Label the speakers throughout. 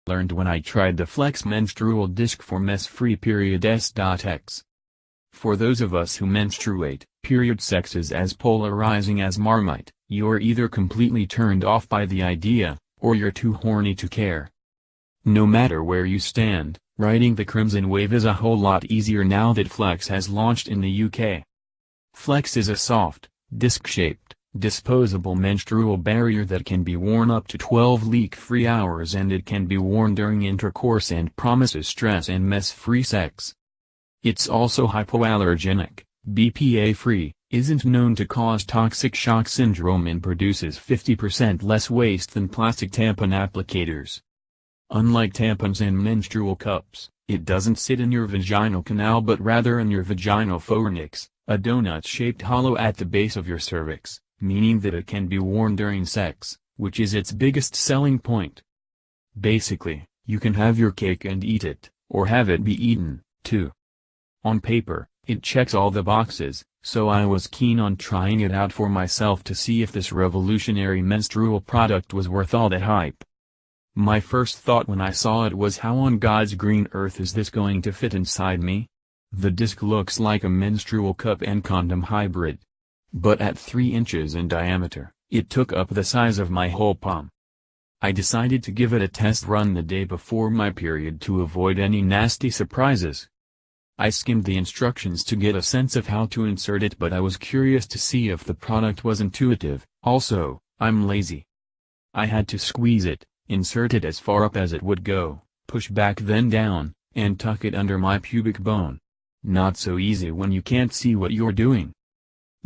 Speaker 1: learned when I tried the Flex menstrual disc for mess-free period s.ex. For those of us who menstruate, period sex is as polarizing as Marmite. You're either completely turned off by the idea, or you're too horny to care. No matter where you stand, riding the crimson wave is a whole lot easier now that Flex has launched in the UK. Flex is a soft, disc-shaped, disposable menstrual barrier that can be worn up to 12 leak-free hours, and it can be worn during intercourse and promises stress and mess-free sex. It's also hypoallergenic, BPA-free, isn't known to cause toxic shock syndrome, and produces 50% less waste than plastic tampon applicators. Unlike tampons and menstrual cups, it doesn't sit in your vaginal canal but rather in your vaginal fornix, a donut-shaped hollow at the base of your cervix, meaning that it can be worn during sex, which is its biggest selling point. Basically, you can have your cake and eat it, or have it be eaten, too. On paper, it checks all the boxes, so I was keen on trying it out for myself to see if this revolutionary menstrual product was worth all that hype. My first thought when I saw it was, how on God's green earth is this going to fit inside me? The disc looks like a menstrual cup and condom hybrid. But at 3 inches in diameter, it took up the size of my whole palm. I decided to give it a test run the day before my period to avoid any nasty surprises. I skimmed the instructions to get a sense of how to insert it, but I was curious to see if the product was intuitive. Also, I'm lazy. I had to squeeze it, insert it as far up as it would go, push back then down, and tuck it under my pubic bone. Not so easy when you can't see what you're doing.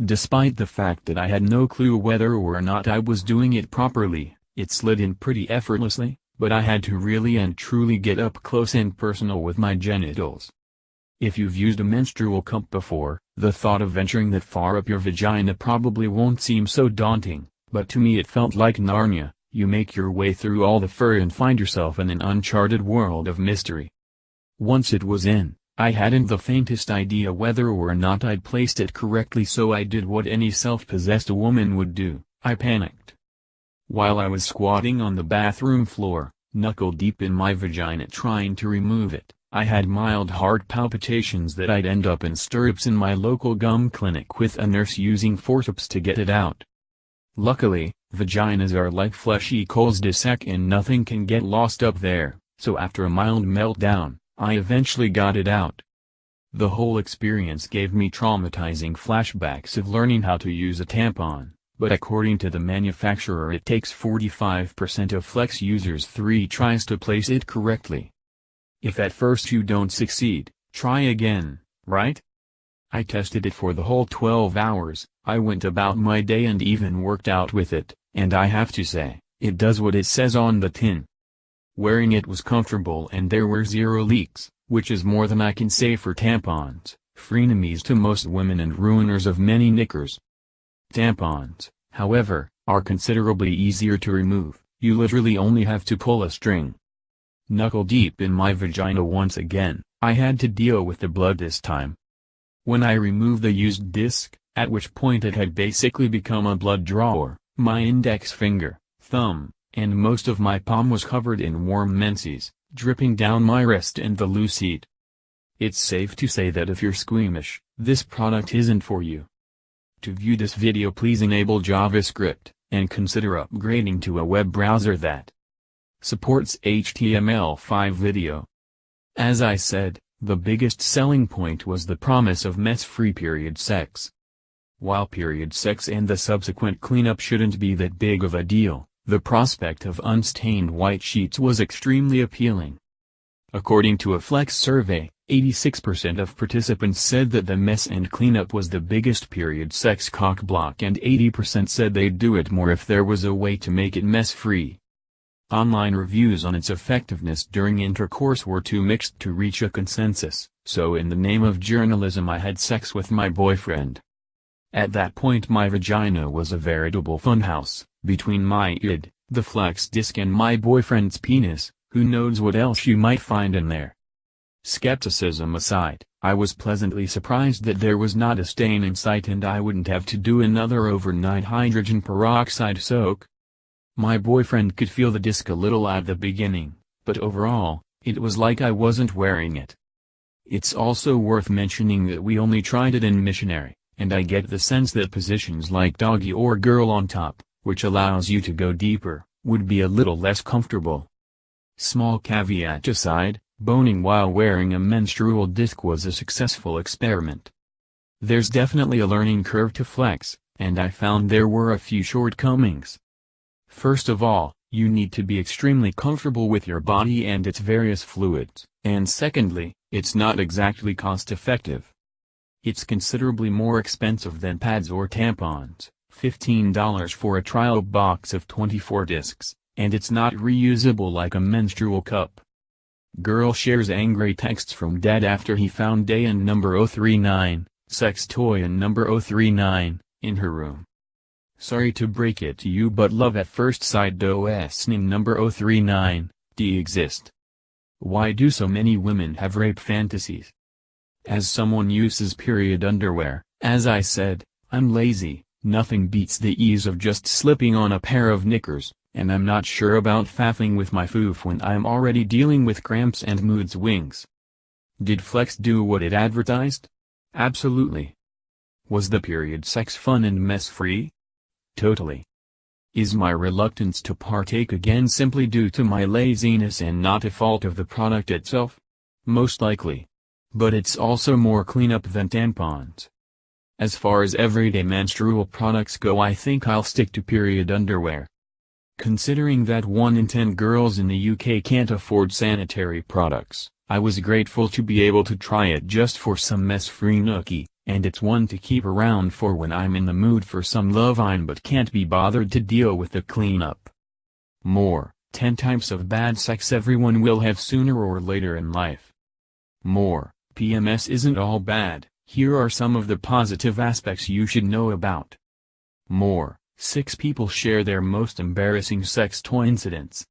Speaker 1: Despite the fact that I had no clue whether or not I was doing it properly, it slid in pretty effortlessly, but I had to really and truly get up close and personal with my genitals. If you've used a menstrual cup before, the thought of venturing that far up your vagina probably won't seem so daunting, but to me it felt like Narnia. You make your way through all the fur and find yourself in an uncharted world of mystery. Once it was in, I hadn't the faintest idea whether or not I'd placed it correctly, so I did what any self-possessed woman would do, I panicked. While I was squatting on the bathroom floor, knuckle deep in my vagina trying to remove it, I had mild heart palpitations that I'd end up in stirrups in my local gum clinic with a nurse using forceps to get it out. Luckily, vaginas are like fleshy coals s.ex and nothing can get lost up there, so after a mild meltdown, I eventually got it out. The whole experience gave me traumatizing flashbacks of learning how to use a tampon, but according to the manufacturer it takes 45% of Flex users 3 tries to place it correctly. If at first you don't succeed, try again, right? I tested it for the whole 12 hours, I went about my day and even worked out with it, and I have to say, it does what it says on the tin. Wearing it was comfortable and there were 0 leaks, which is more than I can say for tampons, frenemies to most women and ruiners of many knickers. Tampons, however, are considerably easier to remove, you literally only have to pull a string. Knuckle deep in my vagina once again, I had to deal with the blood this time. When I removed the used disc, at which point it had basically become a blood drawer, my index finger, thumb, and most of my palm was covered in warm menses, dripping down my wrist and the loose seat. It's safe to say that if you're squeamish, this product isn't for you. To view this video, please enable JavaScript, and consider upgrading to a web browser that supports HTML5 video. As I said, the biggest selling point was the promise of mess-free period sex. While period sex and the subsequent cleanup shouldn't be that big of a deal, the prospect of unstained white sheets was extremely appealing. According to a Flex survey, 86% of participants said that the mess and cleanup was the biggest period sex cock-block, and 80% said they'd do it more if there was a way to make it mess-free. Online reviews on its effectiveness during intercourse were too mixed to reach a consensus, so in the name of journalism I had sex with my boyfriend. At that point my vagina was a veritable funhouse, between my id, the Flex disc, and my boyfriend's penis, who knows what else you might find in there. Skepticism aside, I was pleasantly surprised that there was not a stain in sight and I wouldn't have to do another overnight hydrogen peroxide soak. My boyfriend could feel the disc a little at the beginning, but overall, it was like I wasn't wearing it. It's also worth mentioning that we only tried it in missionary, and I get the sense that positions like doggy or girl on top, which allows you to go deeper, would be a little less comfortable. Small caveat aside, boning while wearing a menstrual disc was a successful experiment. There's definitely a learning curve to flex, and I found there were a few shortcomings. First of all, you need to be extremely comfortable with your body and its various fluids, and secondly, it's not exactly cost-effective. It's considerably more expensive than pads or tampons, $15 for a trial box of 24 discs, and it's not reusable like a menstrual cup. Girl shares angry texts from dad after he found day and number 039, sex toy and number 039, in her room. Sorry to break it to you, but love at first sight does number 039, exist. Why do so many women have rape fantasies? As someone uses period underwear, as I said, I'm lazy. Nothing beats the ease of just slipping on a pair of knickers, and I'm not sure about faffing with my foof when I'm already dealing with cramps and mood swings. Did Flex do what it advertised? Absolutely. Was the period sex fun and mess-free? Totally. Is my reluctance to partake again simply due to my laziness and not a fault of the product itself? Most likely. But it's also more cleanup than tampons. As far as everyday menstrual products go, I think I'll stick to period underwear. Considering that 1 in 10 girls in the UK can't afford sanitary products, I was grateful to be able to try it just for some mess-free nookie, and it's one to keep around for when I'm in the mood for some lovine but can't be bothered to deal with the cleanup. More, 10 types of bad sex everyone will have sooner or later in life. More, PMS isn't all bad, here are some of the positive aspects you should know about. More, 6 people share their most embarrassing sex toy incidents.